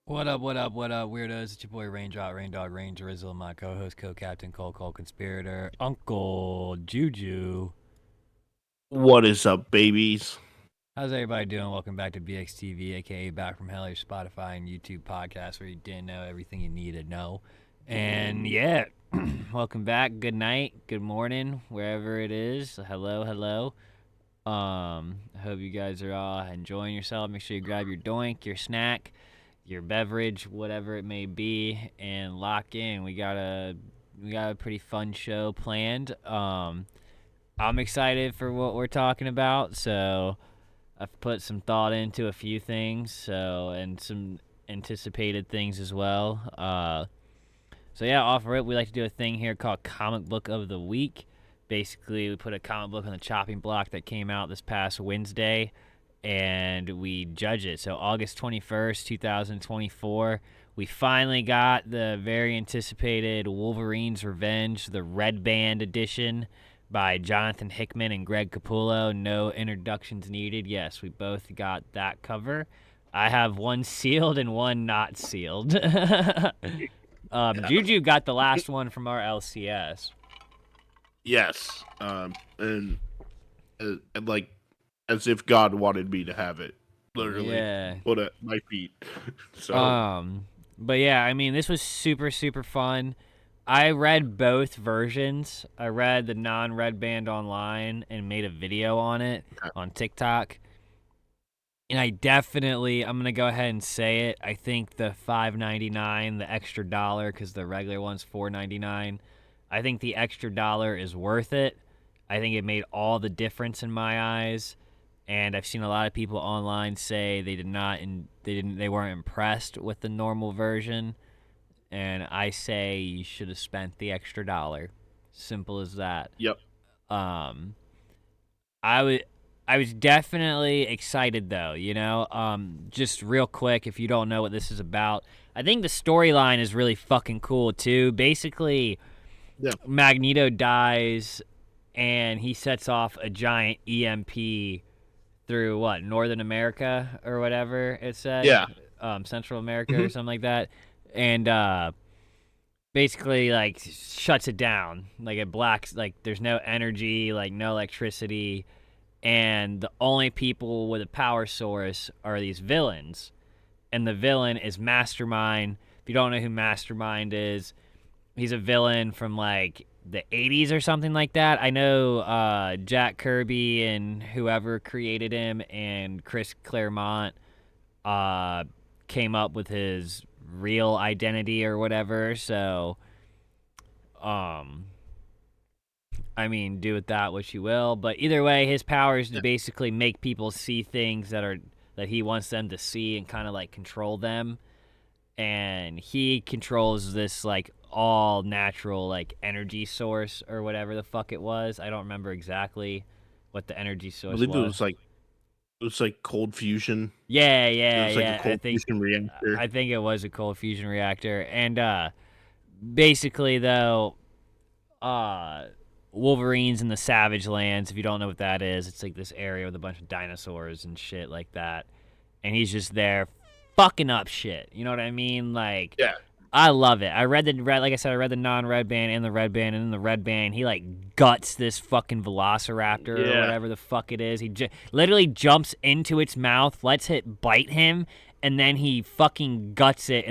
What up, weirdos? It's your boy Raindrop, Raindog, Rain Drizzle, my co-host, co-captain, Cole, conspirator, Uncle Juju. What is up, babies? How's everybody doing? Welcome back to BXTV, aka Back from Hell, your Spotify and YouTube podcast where you didn't know everything you need to know. And yeah, welcome back. Good night, good morning, wherever it is. Hello. I hope you guys are all enjoying yourself. Make sure you grab your doink, your snack, your beverage, whatever it may be, and lock in. We got a pretty fun show planned. I'm excited for what we're talking about, so I've put some thought into a few things, and some anticipated things as well. So yeah, off rip, we like to do a thing here called Comic Book of the Week. Basically, we put a comic book on the chopping block that came out this past Wednesday, and we judge it. So August 21st, 2024, we finally got the very anticipated Wolverine's Revenge, the Red Band edition by Jonathan Hickman and Greg Capullo. No introductions needed. Yes, we both got that cover. I have one sealed and one not sealed. Juju got the last one from our LCS. Yes, and like as if God wanted me to have it, literally. Yeah. Put at my feet. But yeah, I mean, this was super fun. I read both versions. I read the non-red band online and made a video on it on TikTok. And I'm gonna go ahead and say it. I think the $5.99, the extra dollar, because the regular one's $4.99. I think the extra dollar is worth it. I think it made all the difference in my eyes. And I've seen a lot of people online say they weren't impressed with the normal version. And I say you should have spent the extra dollar. Simple as that. Yep. I was definitely excited though, just real quick, if you don't know what this is about, I think the storyline is really fucking cool too. Basically, Yeah. Magneto dies and he sets off a giant EMP through Northern America or whatever it said. Yeah. Central America or something like that. And basically like shuts it down. Like it blacks, like there's no energy, like no electricity. And the only people with a power source are these villains. And the villain is Mastermind. If you don't know who Mastermind is, he's a villain from like the 80s or something like that. I know Jack Kirby and whoever created him and Chris Claremont came up with his real identity or whatever. So, I mean, do with that what you will. But either way, his power is to basically make people see things that he wants them to see and kind of like control them. And he controls this like all natural like energy source or whatever the fuck it was. I don't remember exactly what the energy source I believe was. it was like cold fusion. Yeah. It was like a cold fusion reactor. I think it was a cold fusion reactor. And basically though, Wolverine's in the Savage Lands. If you don't know what that is, it's like this area with a bunch of dinosaurs and shit like that. And he's just there fucking up shit. You know what I mean? Like, Yeah. I love it. I read like I said, I read the non-red band and the red band, and in the red band, he like guts this fucking velociraptor or whatever the fuck it is. He literally jumps into its mouth, lets it bite him, and then he fucking guts it,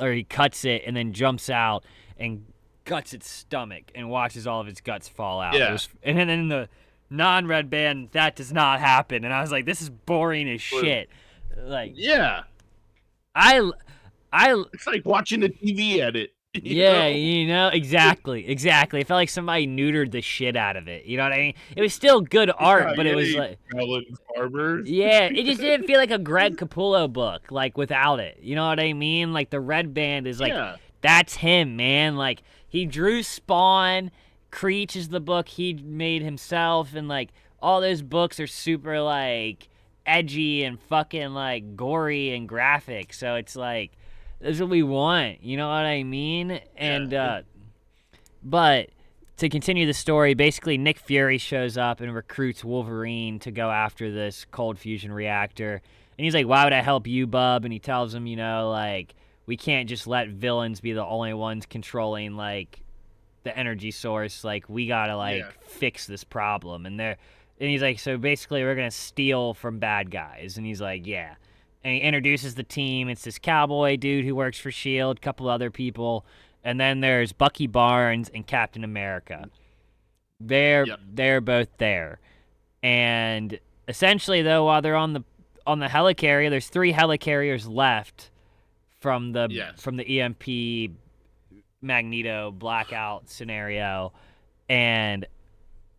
or he cuts it, and then jumps out and guts its stomach and watches all of its guts fall out. Yeah. And then in the non-red band, that does not happen. And I was like, this is boring as shit. Like, yeah. It's like watching the TV edit. Exactly. It felt like somebody neutered the shit out of it. You know what I mean? It was still good art, but it was like farmers. Yeah, it just didn't feel like a Greg Capullo book, like without it. You know what I mean? Like the red band is like that's him, man. Like he drew Spawn, Creech is the book he made himself, and like all those books are super like edgy and fucking like gory and graphic. So it's like that's what we want, you know what I mean? And but to continue the story, basically Nick Fury shows up and recruits Wolverine to go after this cold fusion reactor. And he's like, why would I help you, bub? And he tells him, like, we can't just let villains be the only ones controlling, like, the energy source. Like, we gotta, like, fix this problem. And he's like, so basically we're gonna steal from bad guys. And he's like, yeah. And he introduces the team. It's this cowboy dude who works for S.H.I.E.L.D., a couple other people. And then there's Bucky Barnes and Captain America. They're both there. And essentially, though, while they're on the helicarrier, there's 3 helicarriers left from the EMP Magneto blackout scenario, and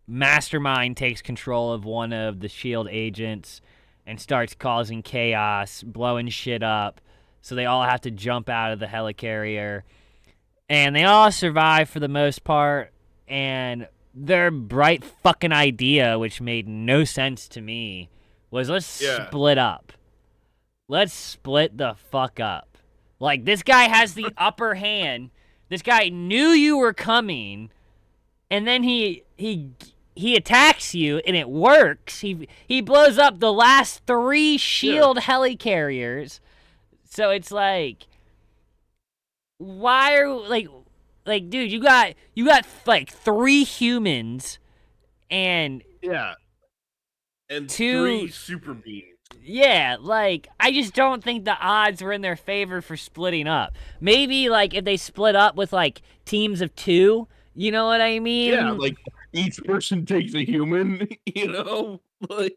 Mastermind takes control of one of the S.H.I.E.L.D. agents and starts causing chaos, blowing shit up. So they all have to jump out of the helicarrier. And they all survive for the most part. And their bright fucking idea, which made no sense to me, was let's split up. Let's split the fuck up. Like, this guy has the upper hand. This guy knew you were coming. And then he attacks you, and it works. He blows up the last 3 S.H.I.E.L.D. helicarriers. So it's like, why are like, dude, you got like 3 humans and and 2 3 super beings. Yeah, like, I just don't think the odds were in their favor for splitting up. Maybe, like, if they split up with, like, teams of 2, you know what I mean? Yeah, like, each person takes a human, like...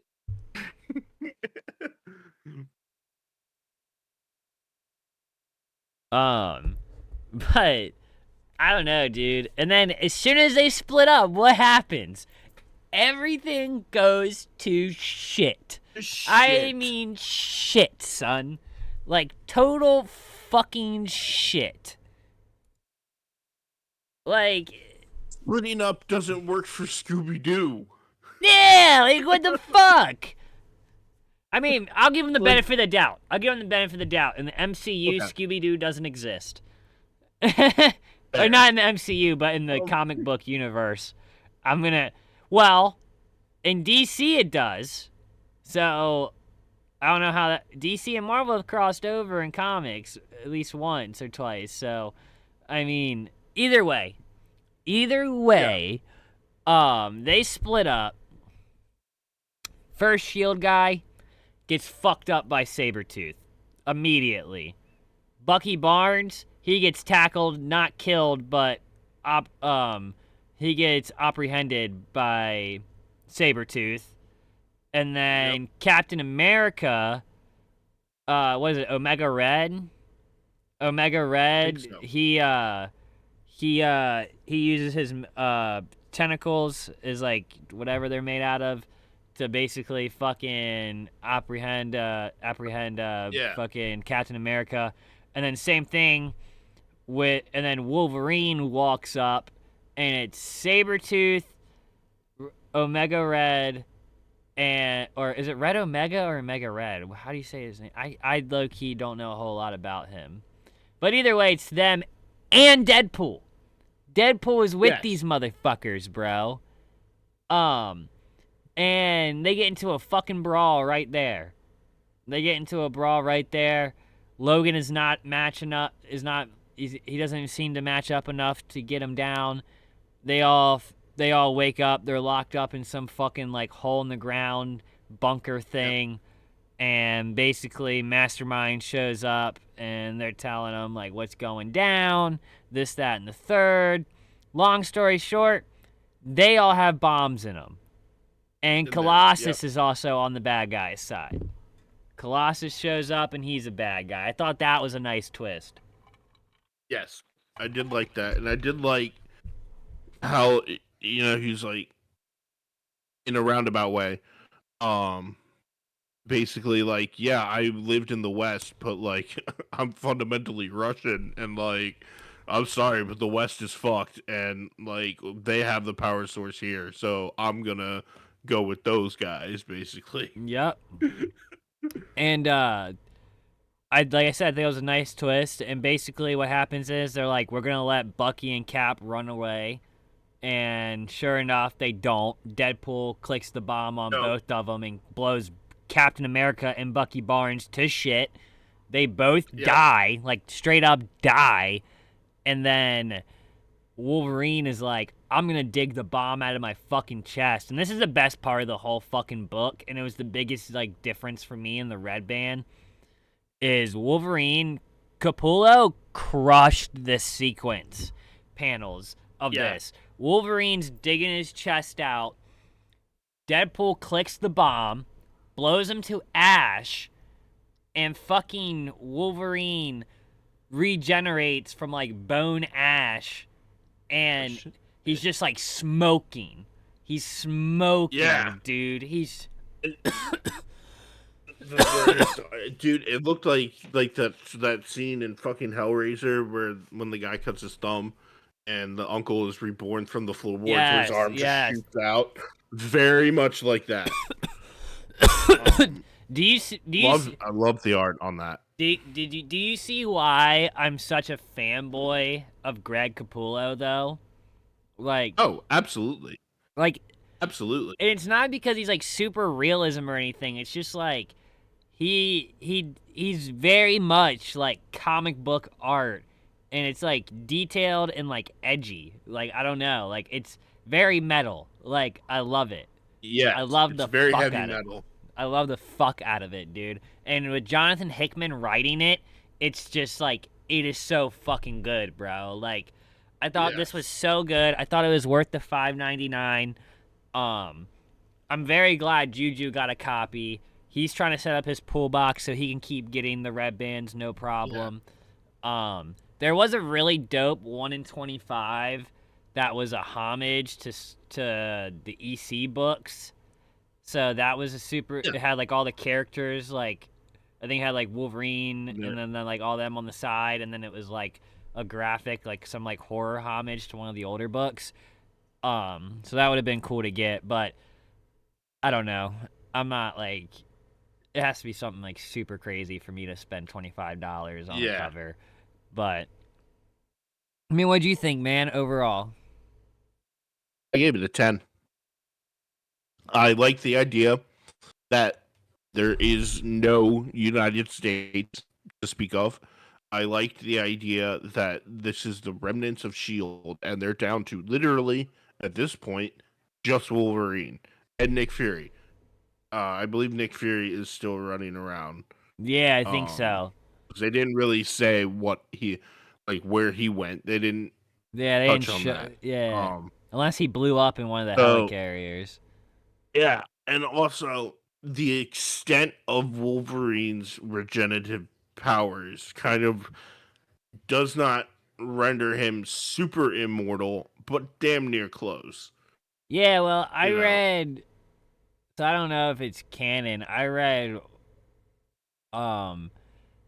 But, I don't know, dude. And then, as soon as they split up, what happens? Everything goes to shit. I mean shit, son. Like, total fucking shit. Like... Splitting up doesn't work for Scooby-Doo. Yeah, like, what the fuck? I mean, I'll give him the benefit of the doubt. In the MCU, Scooby-Doo doesn't exist. Or not in the MCU, but in the comic book universe. Well, in DC it does. So, I don't know how that... DC and Marvel have crossed over in comics at least once or twice. So, I mean, either way, they split up. First S.H.I.E.L.D. guy gets fucked up by Sabretooth immediately. Bucky Barnes, he gets tackled, not killed, but he gets apprehended by Sabretooth. And then Captain America, what is it, Omega Red? I think so. He uses his tentacles, is like whatever they're made out of, to basically fucking apprehend fucking Captain America. And then same thing and then Wolverine walks up, and it's Sabretooth, Omega Red, or is it Red Omega or Omega Red? How do you say his name? I low-key don't know a whole lot about him. But either way, it's them and Deadpool. Deadpool is with these motherfuckers, bro. And they get into a fucking brawl right there. Logan is not matching up. He doesn't seem to match up enough to get him down. They all wake up. They're locked up in some fucking like hole in the ground bunker thing. And basically Mastermind shows up, and they're telling them like what's going down, this, that, and the third. Long story short, they all have bombs in them. And Colossus is also on the bad guy's side. Colossus shows up, and he's a bad guy. I thought that was a nice twist. Yes, I did like that. And I did like how, he's like, in a roundabout way, basically like, yeah, I lived in the West, but like, I'm fundamentally Russian, and like, I'm sorry, but the West is fucked, and like, they have the power source here, so I'm gonna go with those guys, basically. Yep. And like I said, I think it was a nice twist. And basically what happens is they're like, we're gonna let Bucky and Cap run away. And sure enough, they don't. Deadpool clicks the bomb on both of them and blows Captain America and Bucky Barnes to shit. They both Yep. die, like straight up die, and then Wolverine is like, I'm gonna dig the bomb out of my fucking chest. And this is the best part of the whole fucking book, and it was the biggest like difference for me in the Red Band, is Wolverine Capullo crushed this sequence panels of Yeah. this. Wolverine's digging his chest out. Deadpool clicks the bomb, blows him to ash, and fucking Wolverine regenerates from like bone ash, and he's just like smoking. He's smoking, Yeah. dude. He's Dude, it looked like that scene in fucking Hellraiser where when the guy cuts his thumb and the uncle is reborn from the floorboards where his arm just shoots out. Very much like that. I love the art on that. Do you see why I'm such a fanboy of Greg Capullo though? Like, oh, absolutely, like, absolutely. and it's not because he's like super realism or anything. It's just like he's very much like comic book art, and it's like detailed and like edgy. Like, I don't know, like it's very metal. Like, I love it. Yeah, I love it's the very fuck heavy out metal. I love the fuck out of it, dude. And with Jonathan Hickman writing it, it's just like it is so fucking good, bro. Like, I thought this was so good. I thought it was worth the $5.99. I'm very glad Juju got a copy. He's trying to set up his pool box so he can keep getting the red bands, no problem. Yeah. There was a really dope 1 in 25 that was a homage to the EC books. So that was a super. Yeah. It had like all the characters, like I think it had like Wolverine, and then like all them on the side, and then it was like a graphic, like some like horror homage to one of the older books. So that would have been cool to get, but I don't know. I'm not like. It has to be something like super crazy for me to spend $25 on a cover. But I mean, what do you think, man? Overall, I gave it a 10. I like the idea that there is no United States to speak of. I liked the idea that this is the remnants of S.H.I.E.L.D., and they're down to literally, at this point, just Wolverine and Nick Fury. I believe Nick Fury is still running around. Yeah, I think so. They didn't really say what he, like, where he went. They didn't. Yeah, they didn't show. Yeah, unless he blew up in one of the helicarriers. Yeah, and also the extent of Wolverine's regenerative powers kind of does not render him super immortal, but damn near close. Yeah, well, I read. So I don't know if it's canon. I read.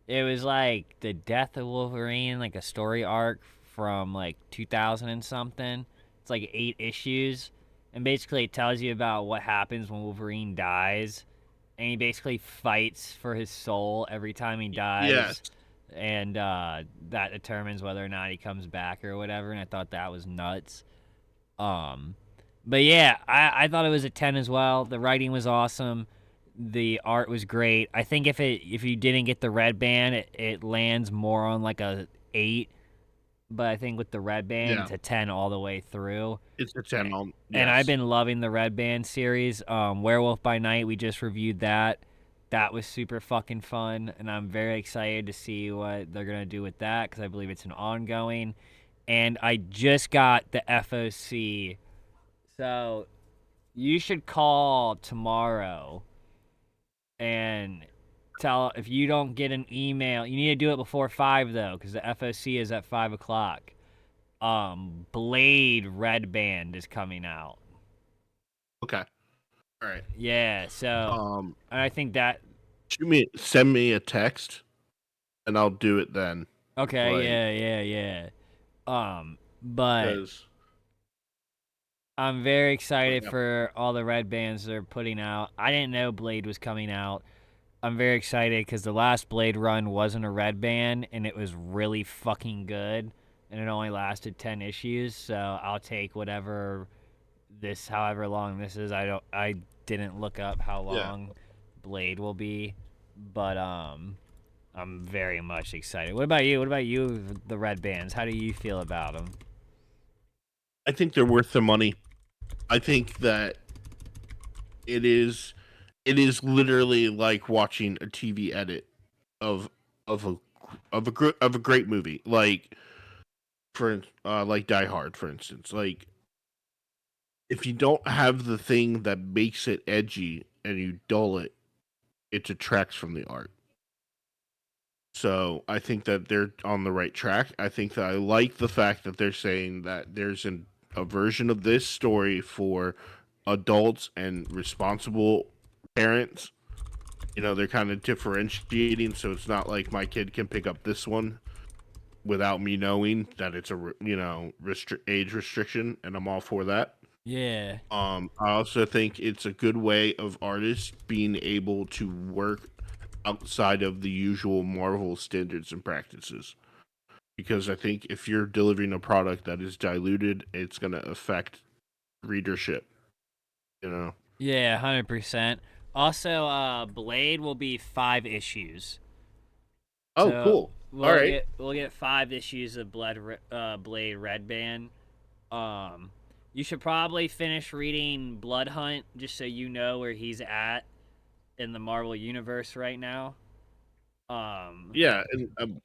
It was like the death of Wolverine, like a story arc from like 2000 and something. It's like 8 issues, and basically it tells you about what happens when Wolverine dies, and he basically fights for his soul every time he dies. Yes. And that determines whether or not he comes back or whatever. And I thought that was nuts. But yeah, I thought it was a 10 as well. The writing was awesome. The art was great. I think if you didn't get the red band, it lands more on like a 8. But I think with the red band, it's a 10 all the way through. It's a 10. Yes. And I've been loving the red band series. Werewolf by Night, we just reviewed that. That was super fucking fun, and I'm very excited to see what they're going to do with that because I believe it's an ongoing. And I just got the FOC. So you should call tomorrow and tell if you don't get an email. You need to do it before 5 though, because the FOC is at 5 o'clock. Blade Red Band is coming out. Okay. All right. Yeah. So I think that. Send me a text, and I'll do it then. Okay. Like, yeah. But I'm very excited for all the red bands they're putting out. I didn't know Blade was coming out. I'm very excited because the last Blade run wasn't a red band, and it was really fucking good, and it only lasted 10 issues, so I'll take however long this is. I didn't look up how long Blade will be, but I'm very much excited. What about you? What about you, the Red Bands? How do you feel about them? I think they're worth the money. I think that it is literally like watching a TV edit of of a of a great movie. Like like Die Hard, for instance. Like if you don't have the thing that makes it edgy and you dull it, it detracts from the art. So I think that they're on the right track. I think that I like the fact that they're saying that there's a version of this story for adults and responsible parents. You know, they're kind of differentiating, so it's not like my kid can pick up this one without me knowing that it's a age restriction, and I'm all for that. Yeah. I also think it's a good way of artists being able to work outside of the usual Marvel standards and practices. Because I think if you're delivering a product that is diluted, it's going to affect readership. You know. Yeah, 100%. Also, Blade will be 5 issues. Oh, So cool. All right. we'll get 5 issues of Blade Red Band. Um, you should probably finish reading Blood Hunt just so you know where he's at in the Marvel universe right now. Yeah, and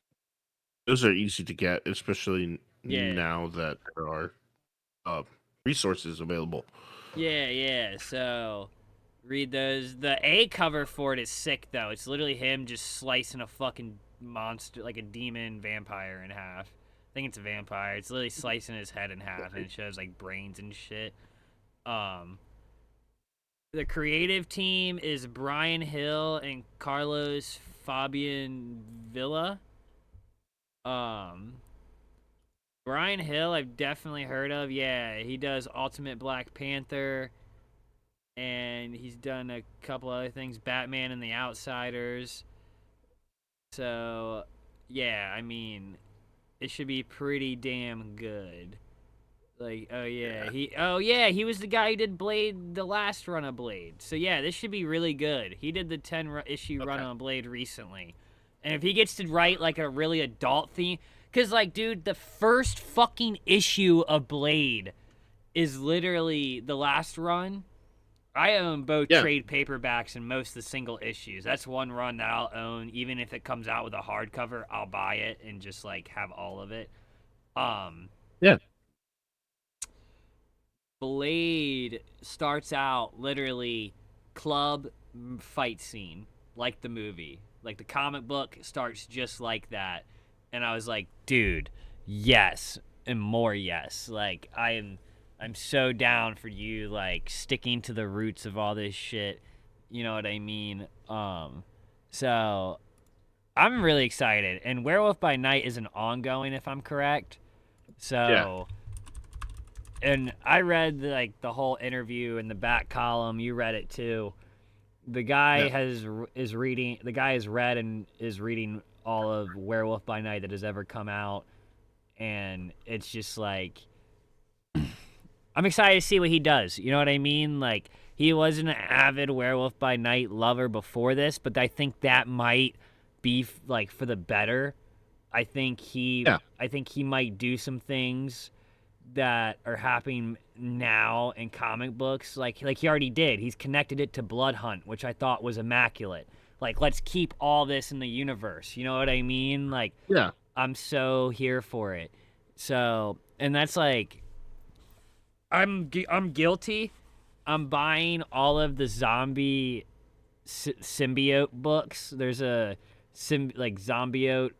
those are easy to get, especially Yeah, now that there are uh, resources available. yeah. So read those. The A cover for it is sick though. It's literally him just slicing a fucking monster, like a demon vampire, in half. I think it's a vampire. It's literally slicing his head in half, and it shows like brains and shit. Um, the creative team is Brian Hill and Carlos Fabian Villa. Um, Brian Hill, I've definitely heard of. Yeah, he does Ultimate Black Panther, and he's done a couple other things, Batman and the Outsiders. So, yeah, I mean, it should be pretty damn good. Like, oh yeah, he was the guy who did Blade, the last run of Blade. So yeah, this should be really good. He did the 10 issue run Okay. on Blade recently, and if he gets to write like a really adult theme, cause like, dude, the first fucking issue of Blade is literally the last run. I own both Yeah. trade paperbacks and most of the single issues. That's one run that I'll own, even if it comes out with a hardcover. I'll buy it and just like have all of it. Um, Yeah. Blade starts out literally club fight scene, like the movie. Like the comic book starts just like that. And I was like, dude, yes, and more yes. Like I'm so down for you like sticking to the roots of all this shit. You know what I mean? So I'm really excited. And Werewolf by Night is an ongoing if I'm correct. Yeah. So and I read like the whole interview in the back column. You read it too. The guy Yeah. is reading. The guy has read and is reading all of Werewolf by Night that has ever come out, and it's just like I'm excited to see what he does. You know what I mean? Like he wasn't an avid Werewolf by Night lover before this, but I think that might be like for the better. Yeah. I think he might do some things that are happening now in comic books like he already did. He's connected it to Blood Hunt, which I thought was immaculate. Like let's keep all this in the universe. You know what I mean? Like Yeah. I'm so here for it. So, and that's like I'm guilty. I'm buying all of the zombie symbiote books. There's a like zombiote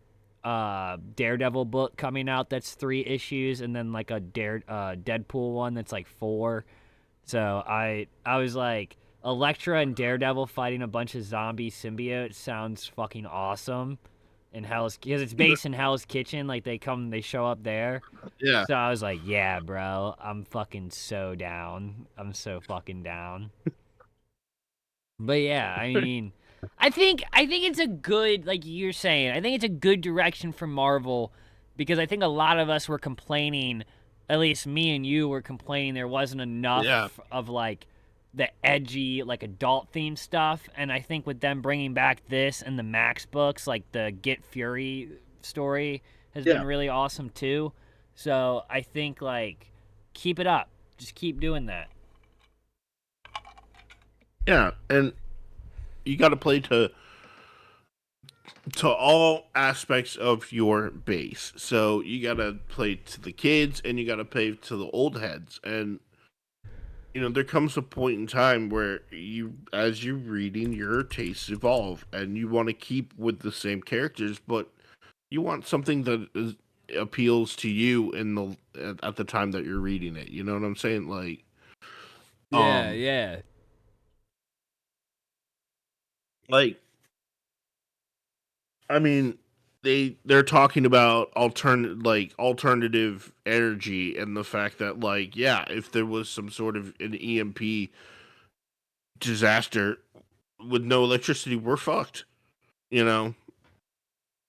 Daredevil book coming out that's 3 issues, and then like a Deadpool one that's like 4. So I was like, Elektra and Daredevil fighting a bunch of zombie symbiotes sounds fucking awesome. In Hell's, because it's based in Hell's Kitchen, like they show up there. Yeah. So I was like, yeah, bro, I'm fucking so down. I'm so fucking down. But yeah, I mean, I think it's a good, like you're saying, I think it's a good direction for Marvel, because I think a lot of us were complaining, at least me and you were complaining there wasn't Yeah. enough of like the edgy, like adult themed stuff. And I think with them bringing back this and the Max books, like the Get Fury story has been Yeah, really awesome too. So I think like keep it up. Just keep doing that. yeah, and you got to play to all aspects of your base. So you got to play to the kids and you got to play to the old heads. And there comes a point in time where as you're reading, your tastes evolve, and you want to keep with the same characters, but you want something that appeals to you at the time that you're reading it. You know what I'm saying? Yeah, Um, yeah. like I mean, they're talking about alternative energy, and the fact that, yeah, if there was some sort of an EMP disaster with no electricity, we're fucked. You know,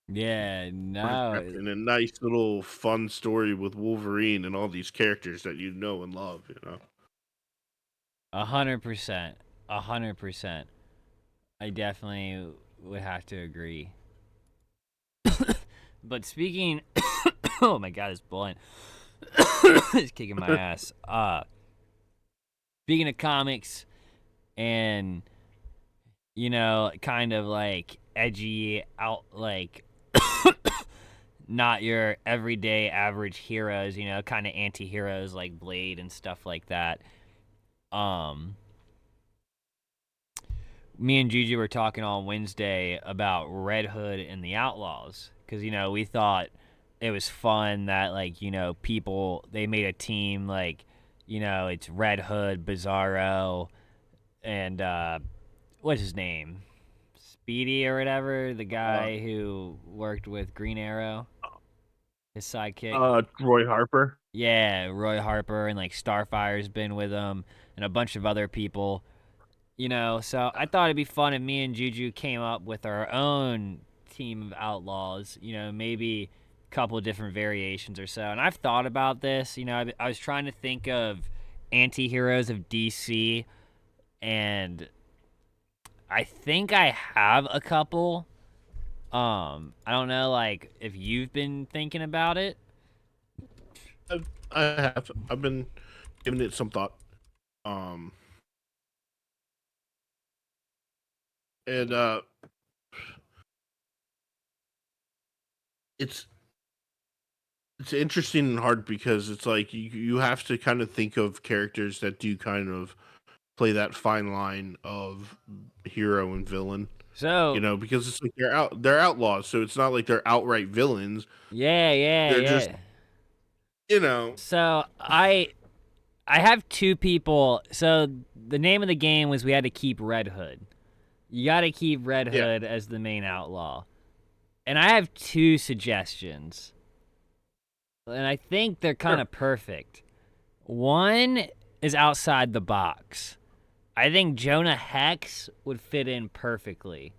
Yeah, no. and a nice little fun story with Wolverine and all these characters that you know and love. 100%. 100%. I definitely would have to agree. But speaking, oh my god, it's blowing. It's kicking my ass. Speaking of comics and kind of like edgy out, like not your everyday average heroes. Kind of anti-heroes like Blade and stuff like that. Um, Me and Juju were talking on Wednesday about Red Hood and the Outlaws because we thought it was fun that people they made a team like it's Red Hood, Bizarro, and what's his name, Speedy or whatever, the Uh, guy who worked with Green Arrow, his sidekick. Roy Harper. Yeah, Roy Harper and like Starfire's been with him and a bunch of other people. So I thought it'd be fun if me and Juju came up with our own team of outlaws, maybe a couple of different variations or so. And I've thought about this, I was trying to think of anti heroes of DC, and I think I have a couple. I don't know, like, if you've been thinking about it. I've been giving it some thought. Um, and it's it's interesting and hard because it's like you have to kind of think of characters that do kind of play that fine line of hero and villain. So, Because it's like they're outlaws, so it's not like they're outright villains. yeah, yeah, They're just yeah. you know So I have two people. So the name of the game was we had to keep Red Hood. You got to keep Red yeah, Hood as the main outlaw. And I have two suggestions. And I think they're kind sure. of perfect. One is outside the box. I think Jonah Hex would fit in perfectly.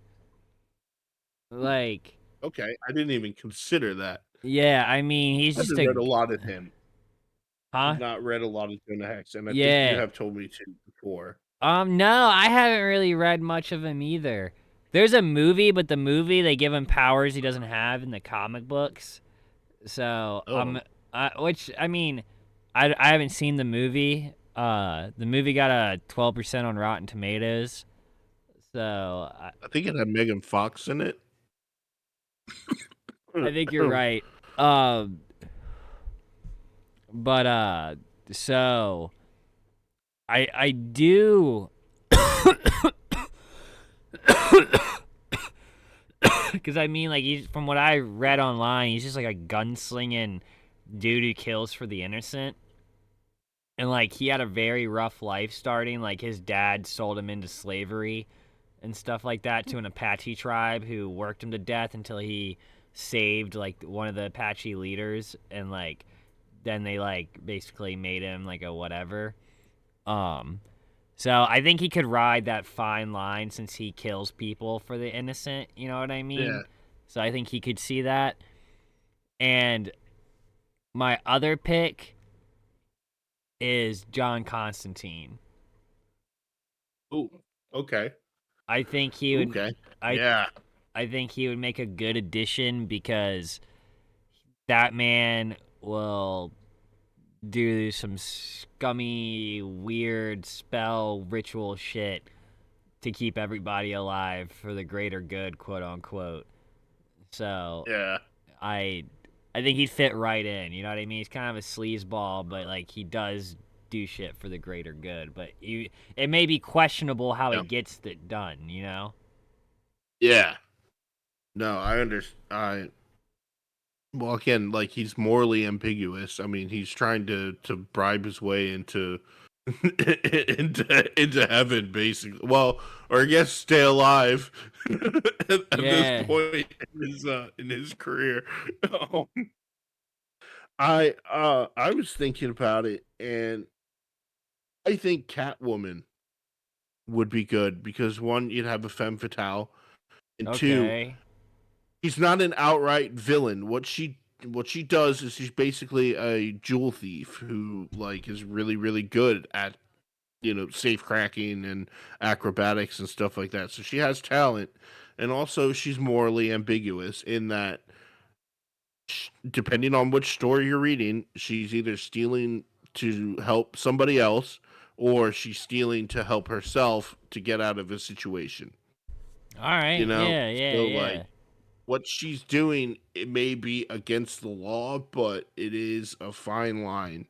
Like, Okay, I didn't even consider that. yeah, I mean, he's I just haven't a. read a lot of him. Huh? I've not read a lot of Jonah Hex, and I think you Yeah. have told me to before. No, I haven't really read much of him either. There's a movie, but the movie they give him powers he doesn't have in the comic books. So Oh, which I mean, I haven't seen the movie. The movie got a 12% on Rotten Tomatoes. So I think it had Megan Fox in it. I think you're right. Um, but so I do because I mean, like, from what I read online, he's just like a gunslinging dude who kills for the innocent. And like he had a very rough life starting. Like his dad sold him into slavery and stuff like that to an Apache tribe who worked him to death until he saved like one of the Apache leaders, and like then they like basically made him like a whatever. Um so I think he could ride that fine line since he kills people for the innocent, you know what I Yeah. mean? So I think he could see that. And my other pick is John Constantine. Ooh, okay, I think he would. okay, I yeah, I think he would make a good addition because that man will do some scummy, weird spell ritual shit to keep everybody alive for the greater good, quote unquote. So yeah, I I think he'd fit right in. You know what I mean? He's kind of a sleazeball, but like he does do shit for the greater good. But it may be questionable how he yeah, gets it done. You know? yeah. No, I understand. Well, again, like he's morally ambiguous. I mean, he's trying to bribe his way into into heaven, basically. Well, or I guess stay alive at this Yeah. point in his career. Um, I was thinking about it, and I think Catwoman would be good because one, you'd have a femme fatale, and two, Okay. she's not an outright villain. What she does is she's basically a jewel thief who like is really really good at safe cracking and acrobatics and stuff like that. So she has talent, and also she's morally ambiguous in that depending on which story you're reading, she's either stealing to help somebody else or she's stealing to help herself to get out of a situation. All right. Yeah. Yeah. So like Yeah. what she's doing, it may be against the law, but it is a fine line,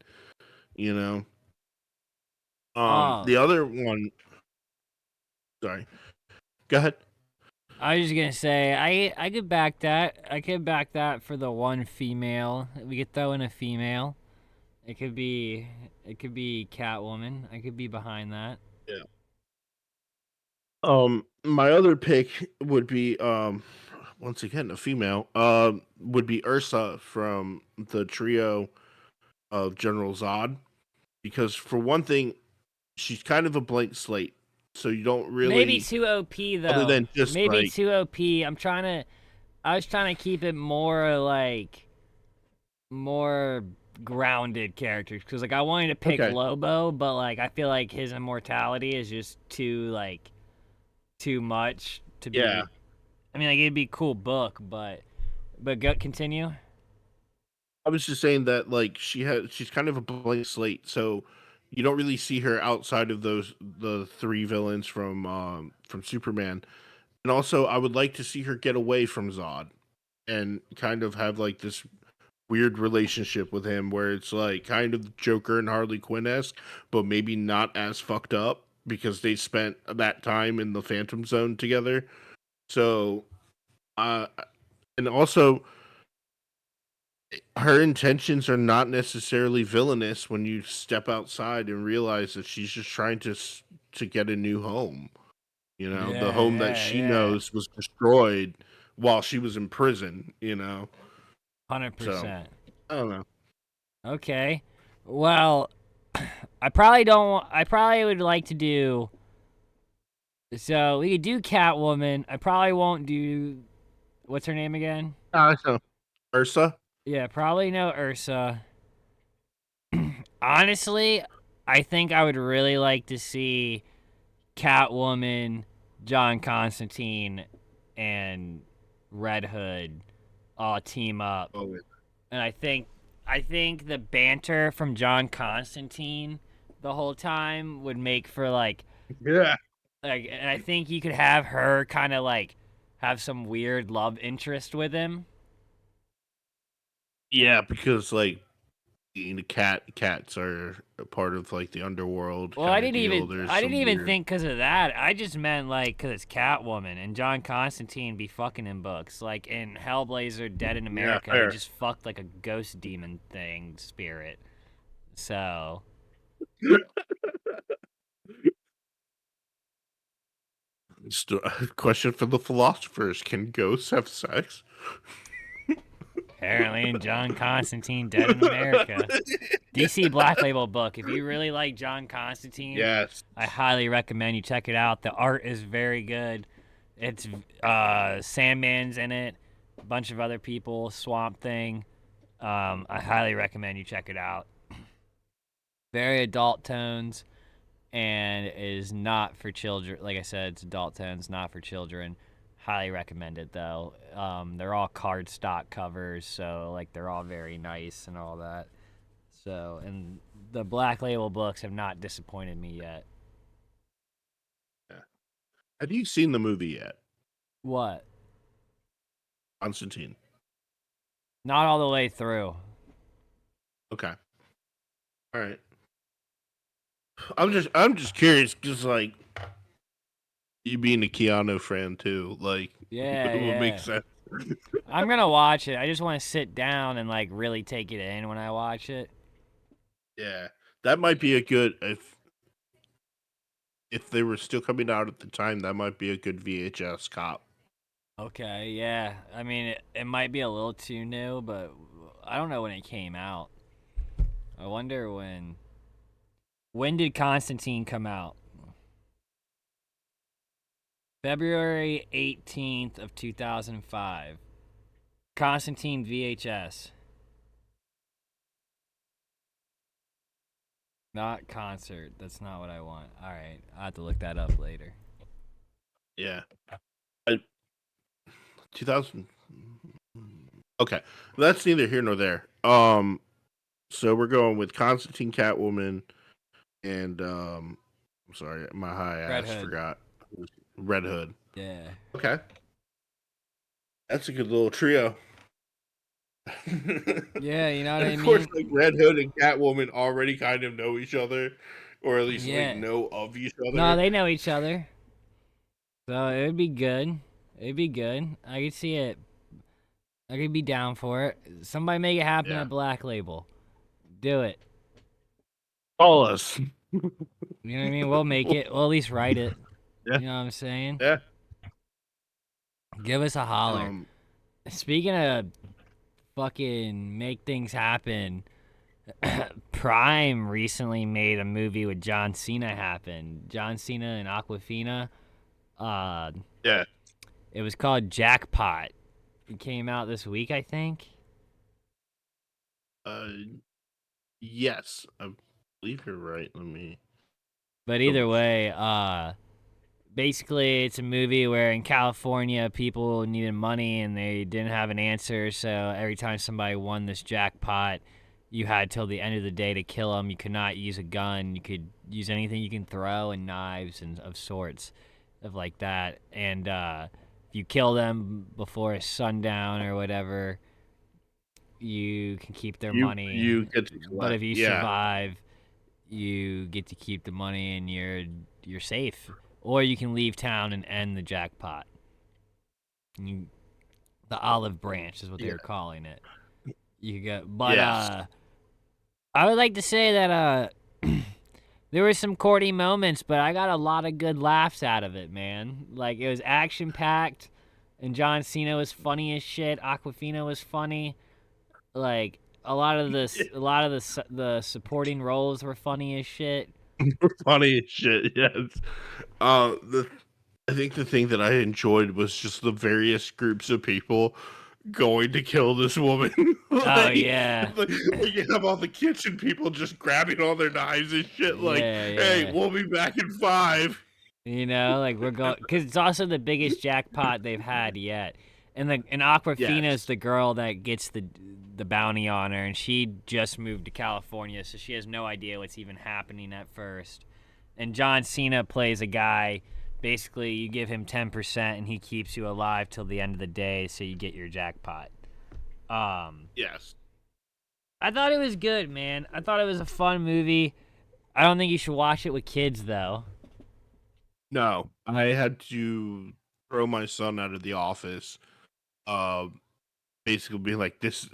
you know. Oh, The other one, sorry, go ahead. I was just gonna say I could back that. I could back that for the one female. We could throw in a female. It could be Catwoman. I could be behind that. Yeah. My other pick would be once again a female. Would be Ursa from the trio of General Zod because for one thing, she's kind of a blank slate, so you don't Maybe really, too OP other though. than just Maybe like, too OP. I was trying to keep it more like more grounded characters because like I wanted to pick okay, Lobo, but like I feel like his immortality is just too much to yeah. be. I mean, like it'd be a cool book, but go continue. I was just saying that like she's kind of a blank slate, so you don't really see her outside of the three villains from Superman. And also, I would like to see her get away from Zod and kind of have like this weird relationship with him where it's like kind of Joker and Harley Quinn esque, but maybe not as fucked up because they spent that time in the Phantom Zone together. So, uh, and also her intentions are not necessarily villainous when you step outside and realize that she's just trying to get a new home. You know, the Yeah, home that yeah, she yeah. knows was destroyed while she was in prison. Hundred So percent. I don't know. Okay. Well, I probably don't. I probably would like to do. So we could do Catwoman. I probably won't do. What's her name again? So Ursa. Yeah, probably no Ursa. Honestly, I think I would really like to see Catwoman, John Constantine, and Red Hood all team up. Oh And I think the banter from John Constantine the whole time would make for yeah. and I think you could have her kind of like have some weird love interest with him. Yeah, because like cats are a part of like the underworld Well, kind of deal. There's I didn't some even weird. think because of that. I just meant like because it's Catwoman and John Constantine be fucking in books. Like in Hellblazer, Dead in Yeah, America, he fair. just fucked like a ghost demon thing spirit. So Question for the philosophers: can ghosts have sex? apparently in John Constantine, Dead in America. DC Black Label book. If you really like John Constantine, Yes. I highly recommend you check it out. The art is very good. It's Sandman's in it, a bunch of other people, Swamp Thing. I highly recommend you check it out. Very adult tones. and is not for children. Like I said, it's adult tones, not for children. Highly recommended though. They're all cardstock covers, so like they're all very nice and all that. So, and the Black Label books have not disappointed me yet. Yeah. Have you seen the movie yet? What? Constantine. Not all the way through. Okay. All right. I'm just curious because like you being a Keanu fan too, like Yeah, it would make yeah. sense. I'm gonna watch it. I just want to sit down and like really take it in when I watch it. Yeah, that might be a good if they were still coming out at the time. That might be a good VHS cop. Okay, yeah. I mean, it might be a little too new, but I don't know when it came out. I wonder when. When did Constantine come out? February 18th of 2005. Constantine VHS. Not concert. That's not what I want. All right, I'll have to look that up later. Yeah, I, 2000. Okay, that's neither here nor there. So we're going with Constantine, Catwoman, and I'm sorry, my high Red ass Hood. forgot Red Hood. Yeah. Okay, that's a good little trio. Yeah, you know what And I of course, mean? like Red Hood and Catwoman already kind of know each other, or at least like Yeah. know of each No, other. they know each other. So it would be good. It'd be good. I could see it. I could be down for it. Somebody make it happen Yeah, at Black Label. Do it. call us. You know what I mean? We'll make it. We'll at least write it. Yeah, You know what I'm saying? yeah. Give us a holler. Um, Speaking of fucking make things happen, Prime recently made a movie with John Cena happen. John Cena and Aquafina. Uh, yeah. it was called Jackpot. It came out this week, I think. Uh, yes, I believe you're right. Let me But either double check. way, basically it's a movie where in California people needed money and they didn't have an answer, so every time somebody won this jackpot, you had till the end of the day to kill them. You could not use a gun. You could use anything you can throw and knives and of sorts of like that. And if you kill them before sundown or whatever, you can keep their money. You get to But if collect. you Yeah, survive, you get to keep the money and you're safe. Or you can leave town and end the jackpot. You, the olive branch is what they yeah, were calling it. You could go, but yes. I would like to say that there were some corny moments, but I got a lot of good laughs out of it, man. Like it was action packed, and John Cena was funny as shit. Aquafina was funny. Like a lot of the supporting roles were funny as shit. Funny as shit. Yes. The I think the thing that I enjoyed was just the various groups of people going to kill this woman. Oh yeah, like you have all the kitchen people just grabbing all their knives and shit. Like, yeah, hey, yeah. we'll be back in 5. You know, like we're going because it's also the biggest jackpot they've had yet. And Aquafina is Yes. the girl that gets the bounty on her, and she just moved to California, so she has no idea what's even happening at first. And John Cena plays a guy. Basically, you give him 10%, and he keeps you alive till the end of the day, so you get your jackpot. Um, Yes. I thought it was good, man. I thought it was a fun movie. I don't think you should watch it with kids, though. No, I had to throw my son out of the office. Uh, basically being like, this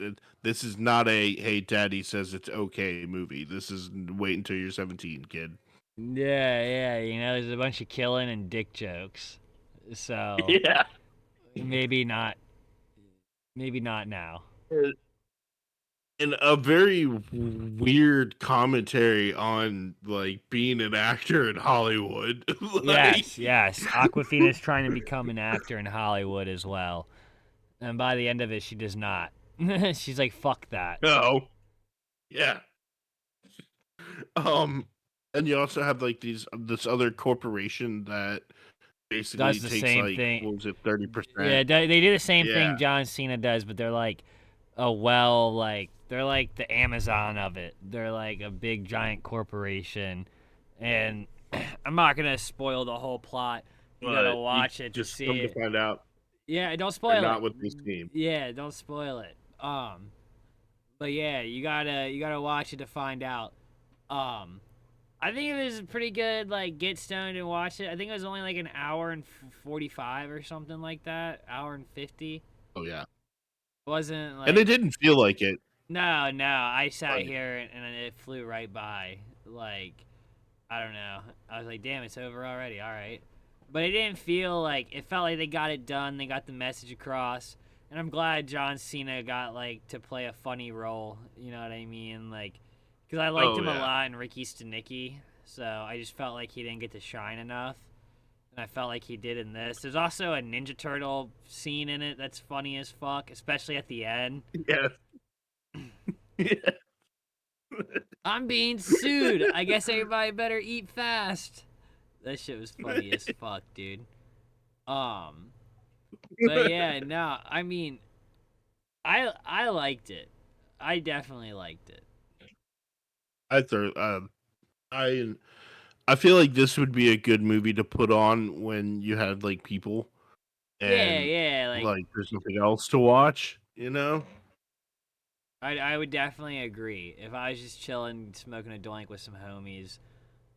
is not a hey, daddy says it's okay movie. This is wait until you're 17, kid. Yeah, yeah, you know, there's a bunch of killing and dick jokes. So Yeah. maybe not, maybe not now. And a very weird commentary on like being an actor in Hollywood. like, Yes, yes. Aquafina's trying to become an actor in Hollywood as well. And by the end of it, she does not. She's like, fuck that. no, yeah. Um, And you also have like this other corporation that basically Does the takes same like thing. what was it, 30%? Yeah, they do the same Yeah. thing John Cena does, but they're like they're like the Amazon of it. They're like a big giant corporation, and I'm not gonna spoil the whole plot. You gotta But you watch it to just see come to it. find out Yeah, don't they're spoil it. not what they seem. Yeah, don't spoil it. But yeah, you gotta watch it to find out. Um, I think it was a pretty good. Like, get stoned and watch it. I think it was only like an hour and 45 or something like that. Hour and 50. It Oh yeah. wasn't And it like didn't feel like it. no. I sat Like, here and it flew right by. Like, I don't know. I was like, damn, it's over already. All right, but it didn't feel like it felt like they got it done. They got the message across, and I'm glad John Cena got like to play a funny role. You know what I mean? Like, because I liked oh him a yeah. lot in Ricky Stenicki, so I just felt like he didn't get to shine enough. And I felt like he did in this. There's also a Ninja Turtle scene in it that's funny as fuck, especially at the end. Yes. Yeah. I'm being sued. I guess everybody better eat fast. That shit was funny as fuck, dude. Um, but yeah, no, I mean, I liked it. I definitely liked it. I thought I I feel like this would be a good movie to put on when you had like people Yeah, and yeah, like like there's nothing else to watch, you know? I would definitely agree. If I was just chilling, smoking a joint with some homies,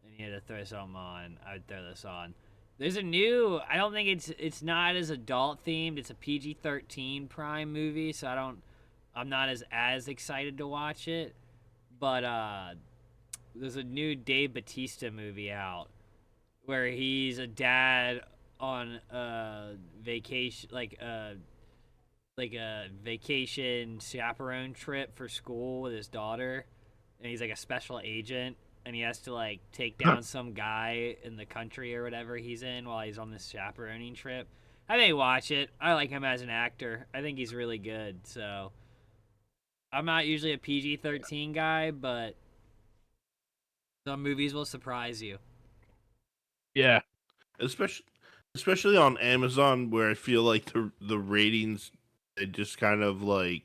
and you had to throw something on, I would throw this on. There's a new. I don't think it's not as adult themed. It's a PG-13 Prime movie, so I'm not as excited to watch it. But there's a new Dave Bautista movie out where he's a dad on a vacation, like a vacation chaperone trip for school with his daughter, and he's like a special agent, and he has to like take down some guy in the country or whatever he's in while he's on this chaperoning trip. I may watch it. I like him as an actor. I think he's really good. So I'm not usually a PG-13 guy, but some movies will surprise you. Yeah. Especially especially on Amazon where I feel like the ratings they just kind of like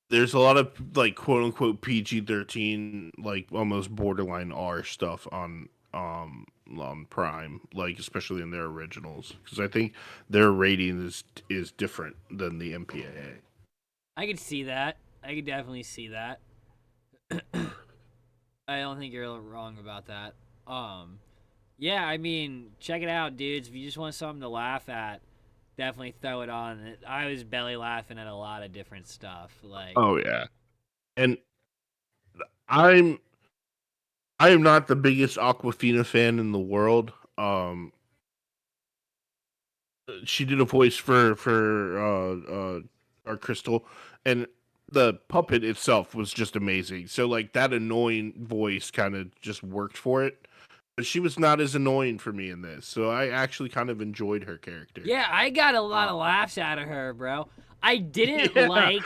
there's a lot of like quote unquote PG-13 like almost borderline R stuff on Prime, like especially in their originals because I think their rating is different than the MPAA. I could see that. I could definitely see that. I don't think you're wrong about that. Um, yeah, I mean, check it out, dudes. If you just want something to laugh at, definitely throw it on. I was belly laughing at a lot of different stuff. Like, Oh yeah. And I'm I am not the biggest Aquafina fan in the world. She did a voice for our Crystal, and the puppet itself was just amazing. So like that annoying voice kind of just worked for it. But she was not as annoying for me in this, so I actually kind of enjoyed her character. yeah, I got a lot of laughs out of her, bro. I didn't Yeah, like.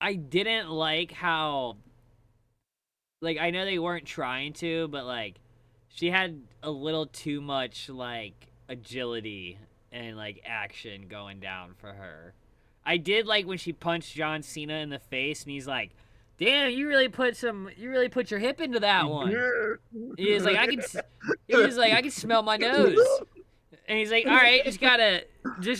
I didn't like how. Like, I know they weren't trying to, but like, she had a little too much like agility and like action going down for her. I did like when she punched John Cena in the face, and he's like, "Damn, you really put your hip into that one." He was like, he was like, "I can smell my nose," and he's like, "All right, just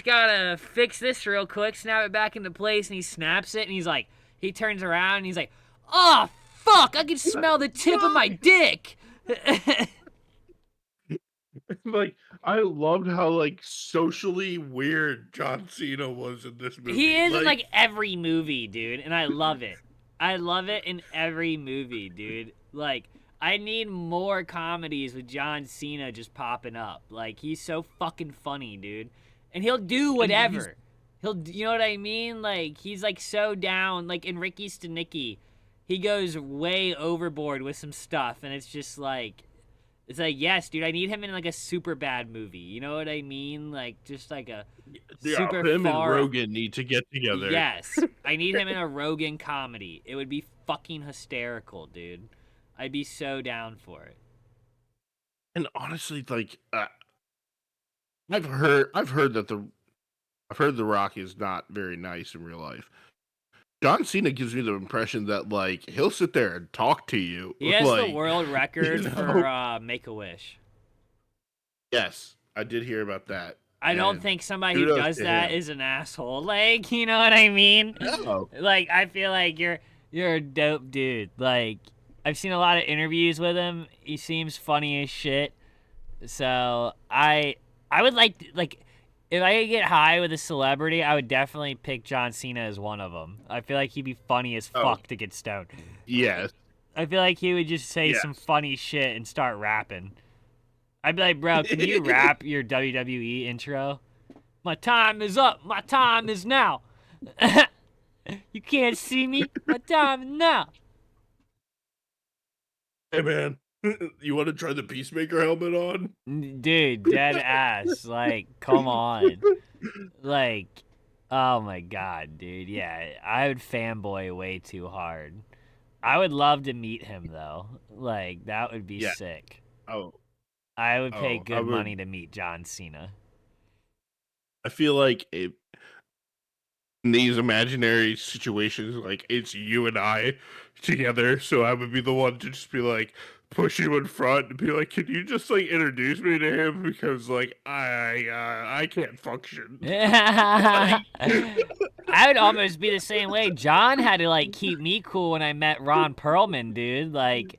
gotta fix this real quick, snap it back into place," and he snaps it, and he's like, he turns around, and he's like, "Oh fuck, I can smell the tip of my dick." like I loved how like socially weird John Cena was in this He movie. is in Like, like every movie, dude, and I love it. I love it in every movie, dude. Like, I need more comedies with John Cena just popping up. Like, he's so fucking funny, dude. And he'll do and he's whatever. You know what I mean? Like, he's like so down. Like in Ricky Stenicki, he goes way overboard with some stuff, and it's like, yes, dude, I need him in like a super bad movie. You know what I mean? Like, just like a yeah, super him and far. Rogan need to get together. Yes. I need him in a Rogan comedy. It would be fucking hysterical, dude. I'd be so down for it. And honestly, like I've heard the Rock is not very nice in real life. John Cena gives me the impression that like he'll sit there and talk to you, He has the like world you record know. for Make a Wish. Yes, I did hear about that, I don't and think somebody who kudos does to that him. is an asshole. Like, you know what I mean? No, Like, I feel like you're a dope dude. Like, I've seen a lot of interviews with him. He seems funny as shit. So I would like if I could get high with a celebrity, I would definitely pick John Cena as one of them. I feel like he'd be funny as oh fuck to get stoned. yes, I feel like he would just say some yes. funny shit and start rapping. I'd be like, bro, can you rap your WWE intro? My time is up. My time is now. You can't see me. My time is now. Hey man, you want to try the Peacemaker helmet on? Dude, dead ass. Like, come on. Like, oh my god, dude. Yeah, I would fanboy way too hard. I would love to meet him though. Like, that would be Yeah. sick. Oh, I would pay oh, I good money would. to meet John Cena. I feel like in these imaginary situations, like it's you and I together. So I would be the one to just be like, push you in front and be like, can you just like introduce me to him because like I can't function. Like, I would almost be the same way. John had to like keep me cool when I met Ron Perlman, dude. Like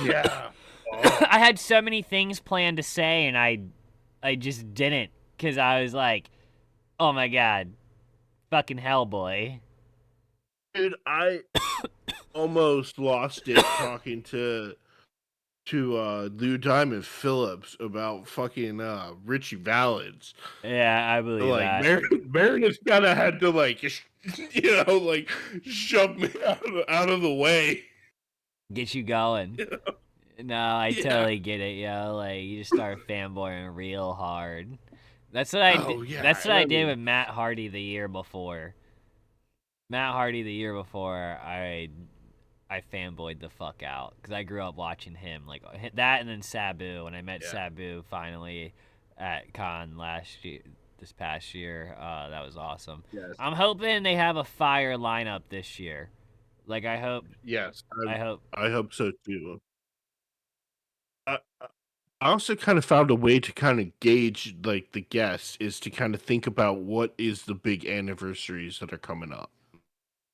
yeah. Oh, I had so many things planned to say and I just didn't cuz I was like, "Oh my god, fucking Hellboy." dude, I almost lost it talking to Lou Diamond Phillips about fucking Richie Valens. Yeah, I believe Like that. Meredith kind of had to like like shove me out of the way. Get you going. No, I Yeah. totally get it, yo. Like you just start fanboying real hard. Oh yeah, That's what and I I did mean, with Matt Hardy the year before. Matt Hardy the year before, I fanboyed the fuck out because I grew up watching him like that, and then Sabu. When I met yeah, Sabu finally at Con last year, this past year, that was awesome. yes, I'm hoping they have a fire lineup this year. Like yes. I hope. I hope so too. I also kind of found a way to kind of gauge like the guests is to kind of think about what is the big anniversaries that are coming up.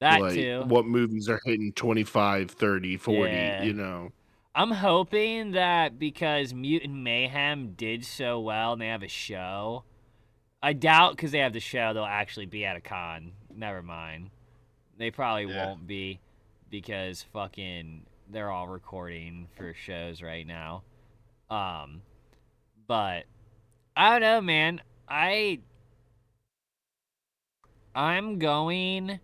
That Like too. what movies are hitting 25, 30, 40, Yeah. you know. I'm hoping that because Mutant Mayhem did so well and they have a show. I doubt because they have the show they'll actually be at a con. Never mind. They probably Yeah. won't be because fucking they're all recording for shows right now. Um, but I don't know, man. I'm going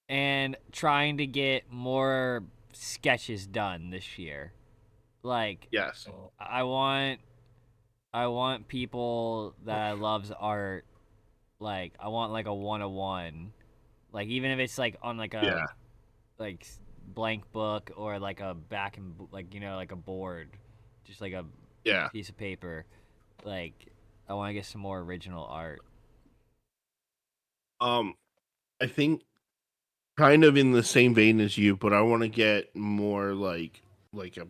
and trying to get more sketches done this year. Like Yes. I want I want people that I love's art. Like I want like a 101. Like even if it's like on like a Yeah. like blank book or like a back and like like a board, just like a Yeah. piece of paper. Like I want to get some more original art. Um I think kind of in the same vein as you, but I want to get more like a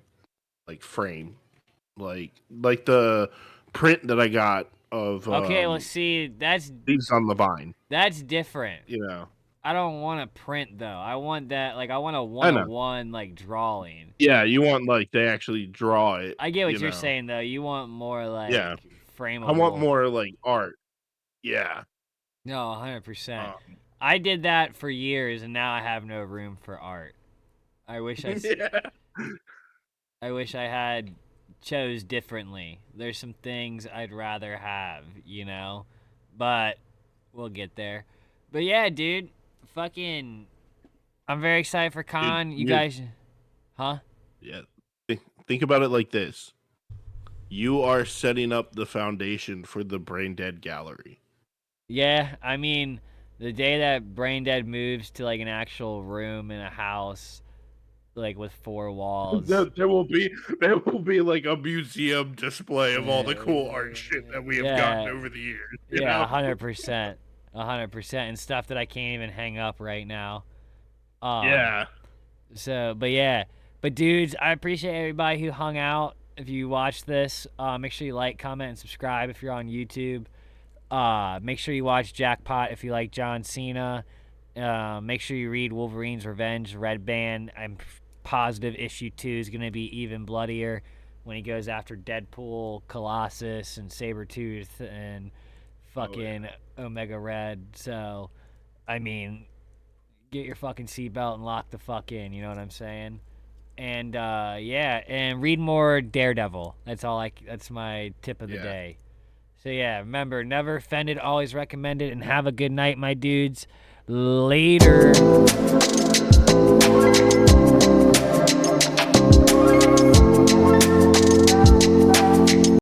like frame. Like the print that I got of Okay, well see Leaves on the Vine, that's different. you know. I don't want to print though. I want that like I want a I know. 101 like drawing. Yeah, you want like they actually draw it, I get you what you're know. saying though. You want more like Yeah. I want frameable. more like art. Yeah. No, 100%. Um, I did that for years and now I have no room for art. I wish yeah. I wish I had chose differently. There's some things I'd rather have, But we'll get there. But yeah, dude, fucking I'm very excited for Dude, Con. You you guys, huh? yeah. Think about it like this. You are setting up the foundation for the Brain Dead Gallery. Yeah, I mean, The day that Brain Dead moves to like an actual room in a house, like with 4 walls. There will be like a museum display of all the cool art shit that we have gotten Yeah, over the years. You yeah, know? 100%, 100%, and stuff that I can't even hang up right now. Um, Yeah. so, but yeah, but dudes, I appreciate everybody who hung out. If you watch this, make sure you like, comment, and subscribe if you're on YouTube. Make sure you watch Jackpot if you like John Cena. Make sure you read Wolverine's Revenge, Red Band. I'm positive issue 2 is going to be even bloodier when he goes after Deadpool, Colossus, and Sabretooth, and fucking Omega Red. So, I mean, get your fucking seatbelt and lock the fuck in. You know what I'm saying? And yeah, and read more Daredevil. That's my tip of the Yeah. day. So yeah, remember, never offended, always recommended, and have a good night, my dudes. Later.